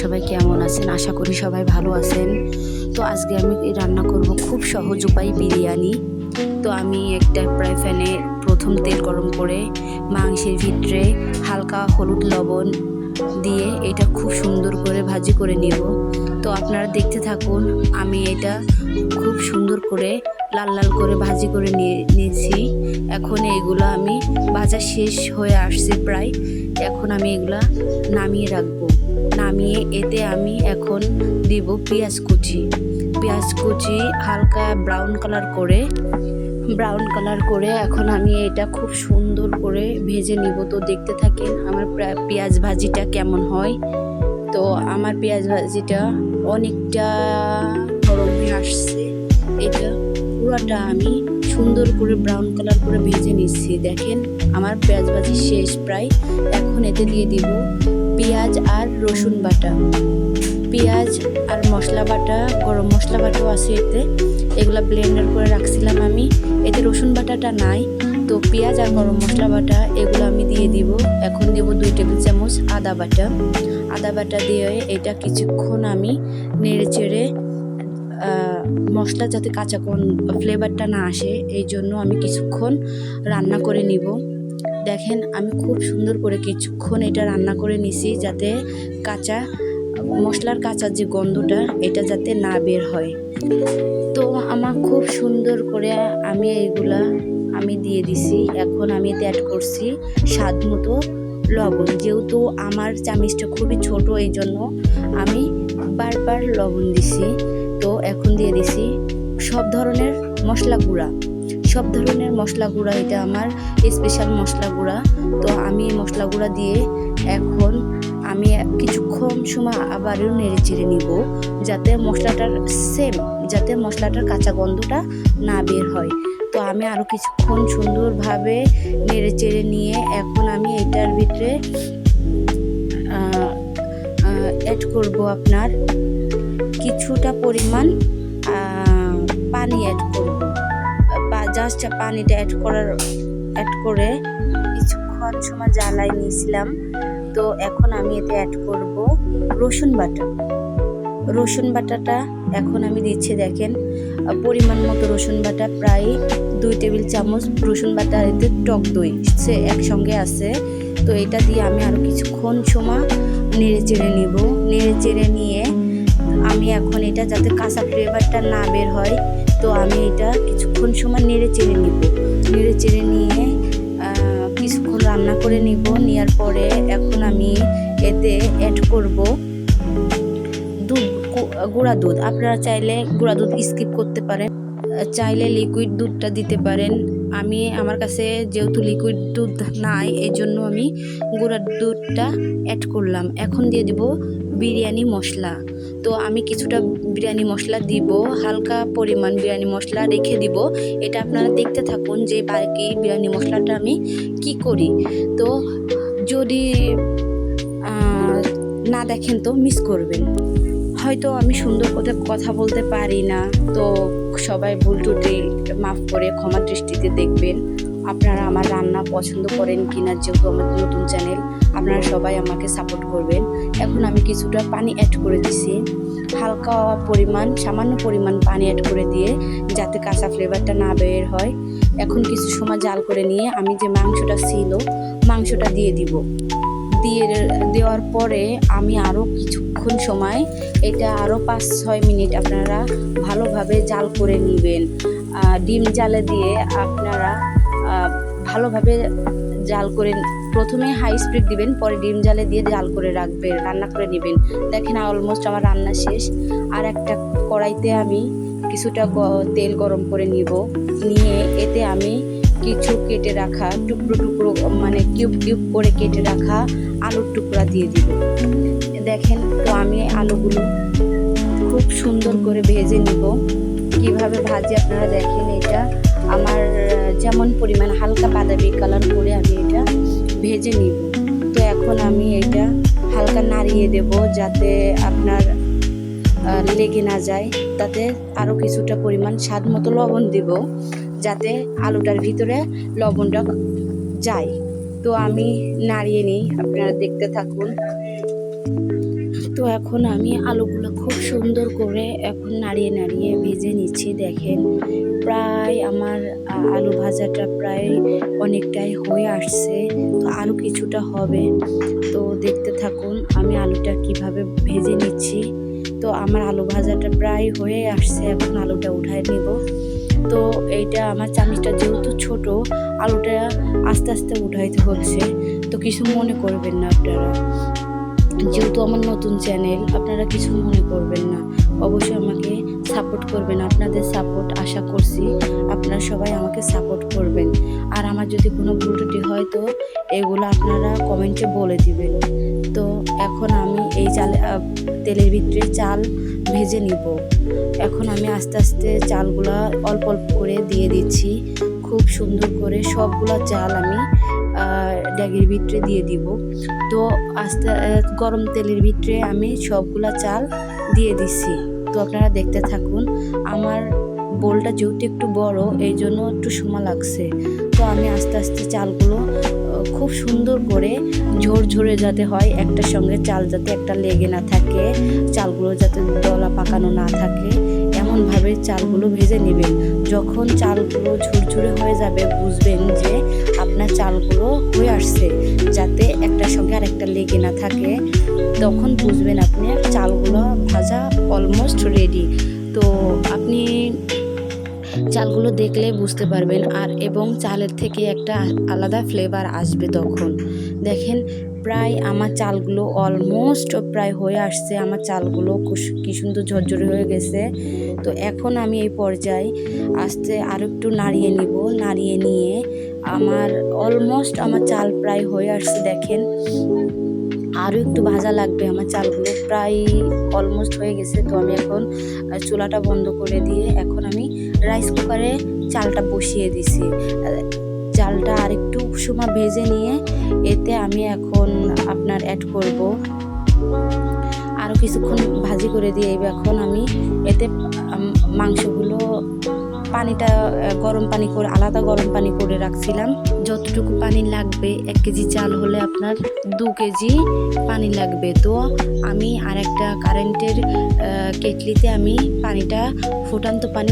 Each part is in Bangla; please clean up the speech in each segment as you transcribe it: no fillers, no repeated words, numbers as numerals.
সবাই কেমন আছেন? আশা করি সবাই ভালো আছেন। তো আজকে আমি রান্না করব খুব সহজ উপায় বিরিয়ানি। তো আমি একটা ফ্রাই প্যানে প্রথম তেল গরম করে মাংসের ভিতরে হালকা হলুদ লবণ দিয়ে এটা খুব সুন্দর করে ভাজি করে নিব। তো আপনারা দেখতে থাকুন, আমি এটা খুব সুন্দর করে লাল লাল করে ভাজি করে নিয়েছি। এখন এগুলো আমি ভাজা শেষ হয়ে আসছে প্রায়। এখন আমি এগুলা নামিয়ে রাখবো। নামিয়ে এতে আমি এখন দিব পেঁয়াজ কুচি হালকা ব্রাউন কালার করে এখন আমি এটা খুব সুন্দর করে ভেজে নিব। তো দেখতে থাকেন আমার পেঁয়াজ ভাজিটা কেমন হয়। তো আমার পেঁয়াজ ভাজিটা অনেকটা নরম হয়ে আসছে। এটা পুরোটা আমি সুন্দর করে ব্রাউন কালার করে ভেজে নিচ্ছি। দেখেন আমার পেঁয়াজ ভাজি শেষ প্রায়। এখন এতে দিয়ে দিব পেঁয়াজ আর রসুন বাটা, পেঁয়াজ আর মশলা বাটা, গরম মশলা বাটাও আছে এতে। এগুলা ব্লেন্ডার করে রাখছিলাম আমি, এতে রসুন বাটাটা নাই। তো পেঁয়াজ আর গরম মশলা বাটা এগুলো আমি দিয়ে দিব। এখন দেব 2 টেবিল চামচ আদা বাটা দিয়ে এটা কিছুক্ষণ আমি নেড়ে চেড়ে মশলা যাতে কাঁচা ফ্লেভারটা না আসে এই জন্য আমি কিছুক্ষণ রান্না করে নিব। দেখেন আমি খুব সুন্দর করে কিছুক্ষণ এটা রান্না করে নিছি, যাতে মশলার কাঁচা যে গন্ধটা এটা যাতে না বের হয়। তো আমার খুব সুন্দর করে আমি দিয়ে দিছি। এখন আমি এতে অ্যাড করছি স্বাদ মতো লবণ। যেহেতু আমার চামিচটা খুবই ছোট এই জন্য আমি বারবার লবণ দিছি। তো এখন দিয়ে দিছি সব ধরনের মশলা গুঁড়া, এটা আমার স্পেশাল মশলা গুঁড়া। তো আমি মশলা গুঁড়া দিয়ে এখন আমি কিছুক্ষণ সময় আবারও নেড়ে চেড়ে নিব, যাতে মশলাটার কাঁচা গন্ধটা না বের হয়। তো আমি আরও কিছুক্ষণ সুন্দরভাবে নেড়ে চেড়ে নিয়ে এখন আমি এটার ভিতরে অ্যাড করব আপনার কিছুটা পরিমাণ পানি অ্যাড করব। জাস্ট পানিটা অ্যাড করে কিছুক্ষণ সময় জ্বালাই নিয়েছিলাম। তো এখন আমি এতে অ্যাড করব রসুন বাটাটা এখন আমি দিচ্ছি। দেখেন পরিমাণ মতো রসুন বাটা, প্রায় 2 টেবিল চামচ রসুন বাটা। এতে টক দই সে একসঙ্গে আছে। তো এটা দিয়ে আমি আরও কিছুক্ষণ সময় নেড়ে চেড়ে নিয়ে আমি এখন এটা যাতে কাঁচা ফ্লেভারটা না বের হয়, তো আমি এটা কিছুক্ষণ সময় নেড়ে চেড়ে নিয়ে কিছুক্ষণ রান্না করে নিব। নেওয়ার পরে এখন আমি এতে অ্যাড করব গুঁড়া দুধ। আপনারা চাইলে গুঁড়া দুধ স্কিপ করতে পারেন, চাইলে লিকুইড দুধটা দিতে পারেন। আমার কাছে যেহেতু লিকুইড দুধ নাই এই জন্য আমি গুঁড়া দুধটা অ্যাড করলাম। এখন দিয়ে দিব বিরিয়ানি মশলা। তো আমি কিছুটা বিরিয়ানি মশলা দিব, হালকা পরিমাণ বিরিয়ানি মশলা রেখে দিব। এটা আপনারা দেখতে থাকুন যে বাকি বিরিয়ানি মশলাটা আমি কি করি। তো যদি না দেখেন তো মিস করবেন। হয়তো আমি সুন্দর করে কথা বলতে পারি না, তো সবাই ভুল ত্রুটি মাফ করে ক্ষমা দৃষ্টিতে দেখবেন। আপনারা আমার রান্না পছন্দ করেন কিনা, যেহেতু আমার নতুন চ্যানেল, আপনারা সবাই আমাকে সাপোর্ট করবেন। এখন আমি কিছুটা পানি অ্যাড করে দিছি, সামান্য পরিমাণ পানি অ্যাড করে দিয়ে যাতে কাঁচা ফ্লেভারটা না বের হয়। এখন কিছু সময় জাল করে নিয়ে আমি যে মাংসটা দিয়ে দিব। দেওয়ার পরে আমি আরও কিছুক্ষণ সময় এটা আরও 5-6 মিনিট আপনারা ভালোভাবে জাল করে নেবেন। ডিম জালে দিয়ে আপনারা ভালোভাবে জাল করে, প্রথমে হাই স্পিড দিবেন, পরে ডিম জালে দিয়ে জাল করে রান্না করে নেবেন। দেখেন অলমোস্ট আমার রান্না শেষ। আর একটা কড়াইতে আমি কিছুটা তেল গরম করে নিয়ে এতে আমি কিছু কেটে রাখা টুকরো মানে কিউব করে কেটে রাখা আলুর টুকরা দিয়ে দিব। দেখেন তো আমি আলুগুলো খুব সুন্দর করে ভেজে নিব। কিভাবে ভাজি আপনারা দেখেন, এটা আমার যেমন পরিমাণ হালকা বাদামি কালার করে আমি এটা ভেজে নিব। তো এখন আমি এটা হালকা নাড়িয়ে দেব যাতে আপনার লেগে না যায়। তাতে আরও কিছুটা পরিমাণ স্বাদ মতো লবণ দিব, যাতে আলুটার ভিতরে লবণটা যায়। তো আমি নাড়িয়ে নিই, আপনারা দেখতে থাকুন। তো এখন আমি আলুগুলো খুব সুন্দর করে এখন নাড়িয়ে নাড়িয়ে ভেজে নিচ্ছি। দেখেন প্রায় আমার আলু ভাজাটা প্রায় অনেকটাই হয়ে আসছে, তো আরও কিছুটা হবে। তো দেখতে থাকুন আমি আলুটা কিভাবে ভেজে নিচ্ছি। তো আমার আলু ভাজাটা প্রায় হয়ে আসছে, এখন আলুটা উঠায় নিব। তো এইটা আমার চামচটা যেহেতু ছোট, আলুটা আস্তে আস্তে উঠাইতে হচ্ছে, তো কিছু মনে করবেন না আপনারা। যেহেতু আমার নতুন চ্যানেল, আপনারা কিছু মনে করবেন না, অবশ্যই আমাকে সাপোর্ট করবেন। আপনাদের সাপোর্ট আশা করছি, আপনারা সবাই আমাকে সাপোর্ট করবেন। আর আমার যদি কোনো ভুল ত্রুটি হয় তো এগুলো আপনারা কমেন্টে বলে দিবেন। তো এখন আমি এই তেলের ভিতরে চাল ভেজে নিব। এখন আমি আস্তে আস্তে চালগুলা অল্প অল্প করে দিয়ে দিচ্ছি। খুব সুন্দর করে সবগুলা চাল আমি ড্যাগের ভিতরে দিয়ে দিব। তো আস্তে গরম তেলের ভিতরে আমি সবগুলা চাল দিয়ে দিছি। তো আপনারা দেখতে থাকুন। আমার বোলটা যেহেতু একটু বড়, এই জন্য একটু সময় লাগছে। তো আমি আস্তে আস্তে চালগুলো খুব সুন্দর করে ঝরঝরে যাতে হয়, একটার সঙ্গে চাল যাতে একটা লেগে না থাকে, চালগুলো যাতে দলা পাকানো না থাকে, এমনভাবে চালগুলো ভেজে নেবেন। যখন চালগুলো ঝুরঝুরে হয়ে যাবে বুঝবেন যে আপনার চালগুলো হয়ে আসছে, যাতে একটার সঙ্গে আর একটা লেগে না থাকে, তখন বুঝবেন আপনি চালগুলো ভাজা অলমোস্ট রেডি। তো আপনি চালগুলো দেখলে বুঝতে পারবেন, আর এবং চালের থেকে একটা আলাদা ফ্লেভার আসবে তখন। দেখেন প্রায় আমার চালগুলো অলমোস্ট প্রায় হয়ে আসছে, আমার চালগুলো কি সুন্দর ঝরঝরে হয়ে গেছে। তো এখন আমি এই পর্যায়ে আস্তে আরও একটু নাড়িয়ে নিব। নাড়িয়ে নিয়ে আমার অলমোস্ট আমার চাল প্রায় হয়ে আসছে। দেখেন আরও একটু ভাজা লাগবে, আমার চালগুলো প্রায় অলমোস্ট হয়ে গেছে। তো আমি এখন চুলাটা বন্ধ করে দিয়ে এখন আমি রাইস কুকারে চালটা বসিয়ে দিছি। চালটা আরেকটু সময় ভেজে নিয়ে এতে আমি এখন আপনার অ্যাড করব, আরও কিছুক্ষণ ভাজি করে দিয়ে এখন আমি এতে মাংসগুলো পানিটা গরম পানি করে আলাদা গরম পানি করে রাখছিলাম। যতটুকু পানি লাগবে 1 কেজি চাল হলে আপনার 2 কেজি পানি লাগবে। তো আমি আরেকটা কারেন্টের কেটলিতে আমি পানিটা ফুটান্ত পানি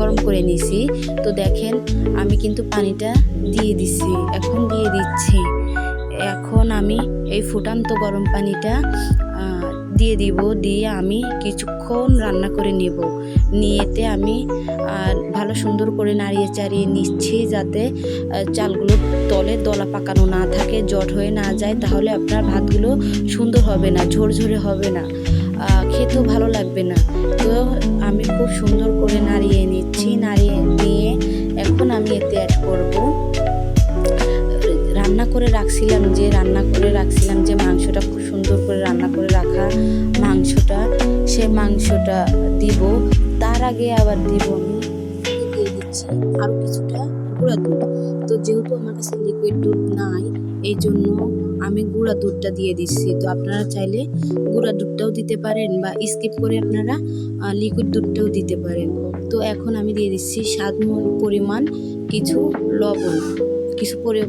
গরম করে নিয়েছি। তো দেখেন আমি কিন্তু পানিটা দিয়ে দিচ্ছি, এখন দিয়ে দিচ্ছি। এখন আমি এই ফুটান্ত গরম পানিটা দিয়ে দিব, দিয়ে আমি কিছুক্ষণ রান্না করে নেব। নিয়েতে আমি ভালো সুন্দর করে নাড়িয়ে চাড়িয়ে নিচ্ছি, যাতে চালগুলো তলে দলা পাকানো না থাকে, জট হয়ে না যায়, তাহলে আপনার ভাতগুলো সুন্দর হবে না, ঝরঝরে হবে না, খেতেও ভালো লাগবে না। তো আমি খুব সুন্দর করে নাড়িয়ে নিচ্ছি। নাড়িয়ে নিয়ে এখন আমি এতে অ্যাড করব রান্না করে রাখছিলাম যে মাংসটা, খুব সুন্দর করে রান্না করে রাখা মাংসটা, সে মাংসটা দিব। তার আগে আবার দিব আমি দিয়ে দিচ্ছি আরও কিছুটা গুঁড়া দুধ। তো যেহেতু আমার কাছে লিকুইড দুধ নাই, এই জন্য আমি গুঁড়া দুধটা দিয়ে দিচ্ছি। তো আপনারা চাইলে গুঁড়া দুধটাও দিতে পারেন, বা স্কিপ করে আপনারা লিকুইড দুধটাও দিতে পারেন। তো এখন আমি দিয়ে দিচ্ছি স্বাদ পরিমাণ কিছু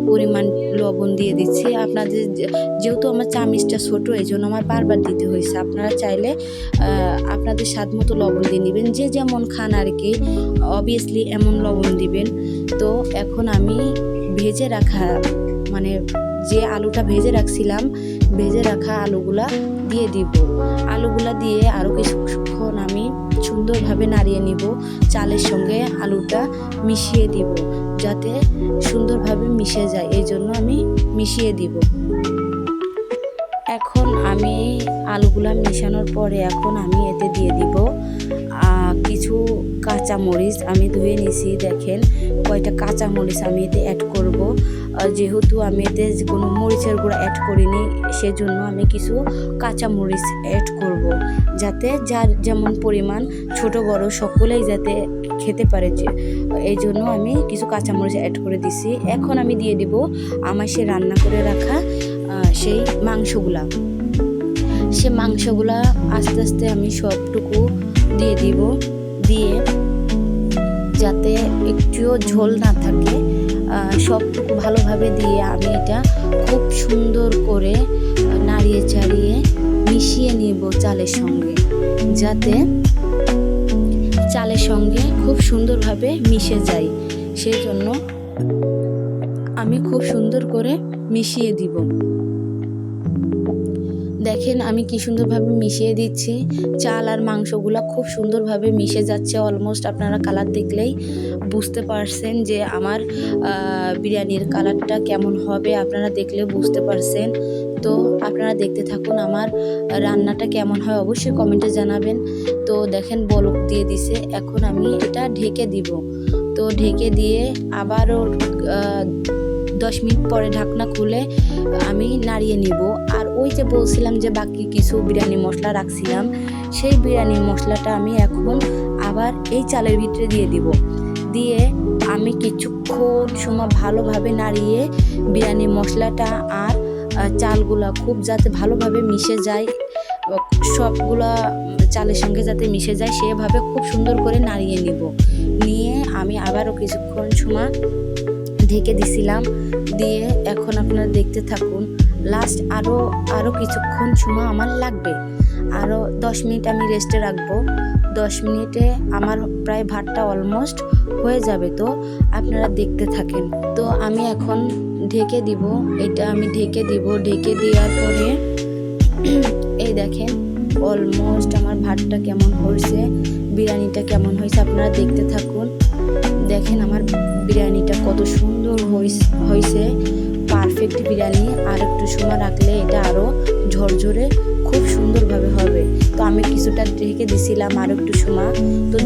পরিমাণ লবণ দিয়ে দিচ্ছি। আপনাদের যেহেতু আমার চামচটা ছোটো, এই জন্য আমার বারবার দিতে হয়েছে। আপনারা চাইলে আপনাদের স্বাদ মতো লবণ দিয়ে নেবেন, যে যেমন খান আর কি, অবভিয়াসলি এমন লবণ দিবেন। তো এখন আমি ভেজে রাখা যে আলুটা ভেজে রাখা আলুগুলা দিয়ে দিব। আলুগুলা দিয়ে আরও কিছুক্ষণ আমি সুন্দরভাবে নাড়িয়ে নিব। চালের সঙ্গে আলুটা মিশিয়ে দিব, যাতে সুন্দরভাবে মিশে যায়, এই জন্য আমি মিশিয়ে দিব। এখন আমি আলুগুলা মেশানোর পরে এখন আমি এতে দিয়ে দিব কিছু কাঁচা মরিচ আমি ধুয়ে নিছি। দেখেন কয়টা কাঁচা মরিচ আমি এতে অ্যাড করব। যেহেতু আমি এতে কোনো মরিচের গুঁড়া অ্যাড করিনি, সেজন্য আমি কিছু কাঁচা মরিচ অ্যাড করব, যাতে যার যেমন পরিমাণ ছোট বড় সকলেই যাতে খেতে পারে, এই জন্য আমি কিছু কাঁচা মরিচ অ্যাড করে দিছি। এখন আমি দিয়ে দিব আমার সে রান্না করে রাখা সেই মাংসগুলা আস্তে আস্তে আমি সবটুকু দিয়ে দিব। দিয়ে যাতে একটুও ঝোল না থাকে, সবটুকু ভালোভাবে দিয়ে আমি এটা খুব সুন্দর করে নাড়িয়ে চাড়িয়ে মিশিয়ে নিব চালের সঙ্গে, যাতে চালের সঙ্গে খুব সুন্দরভাবে মিশে যায়। সেই জন্য আমি খুব সুন্দর করে মিশিয়ে দিব। দেখেন আমি কি সুন্দরভাবে মিশিয়ে দিচ্ছি। চাল আর মাংসগুলো খুব সুন্দরভাবে মিশে যাচ্ছে। অলমোস্ট আপনারা কালার দেখলেই বুঝতে পারছেন যে আমার বিরিয়ানির কালারটা কেমন হবে। আপনারা দেখলে বুঝতে পারছেন। তো আপনারা দেখতে থাকুন আমার রান্নাটা কেমন হয়, অবশ্যই কমেন্টে জানাবেন। তো দেখেন বলক দিয়ে দিছে, এখন আমি এটা ঢেকে দিব। তো ঢেকে দিয়ে আবারও 10 মিনিট পরে ঢাকনা খুলে আমি নাড়িয়ে নিব। আর ওই যে বলছিলাম যে বাকি কিছু বিরিয়ানি মশলা রাখছিলাম, সেই বিরিয়ানি মশলাটা আমি এখন আবার এই চালের ভিতরে দিয়ে দিব। দিয়ে আমি কিছুক্ষণ সময় ভালোভাবে নাড়িয়ে বিরিয়ানি মশলাটা আর চালগুলা খুব যাতে ভালোভাবে মিশে যায়, সবগুলা চালের সঙ্গে যাতে মিশে যায় সেভাবে খুব সুন্দর করে নাড়িয়ে নিয়ে আমি আবারও কিছুক্ষণ সময় ঢেকে দিছিলাম। দিয়ে এখন আপনারা দেখতে থাকুন। লাস্ট আরও কিছুক্ষণ সময় আমার লাগবে, আরও 10 মিনিট আমি রেস্টে রাখবো। 10 মিনিটে আমার প্রায় ভাতটা অলমোস্ট হয়ে যাবে। তো আপনারা দেখতে থাকেন। তো আমি এখন ঢেকে দিব, এটা আমি ঢেকে দিব। ঢেকে দেওয়ার পরে এই দেখেন অলমোস্ট আমার ভাতটা কেমন হয়েছে, বিরিয়ানিটা কেমন হয়েছে আপনারা দেখতে থাকুন। দেখেন আমার বিরিয়ানিটা কত সুন্দর হয়েছে, পারফেক্ট বিরিয়ানি। আর একটু সময় রাখলে এটা আরও ঝরঝরে খুব সুন্দরভাবে হবে। তো আমি কিছুটা ঢেকে দিছিলাম আর একটু সময়। তো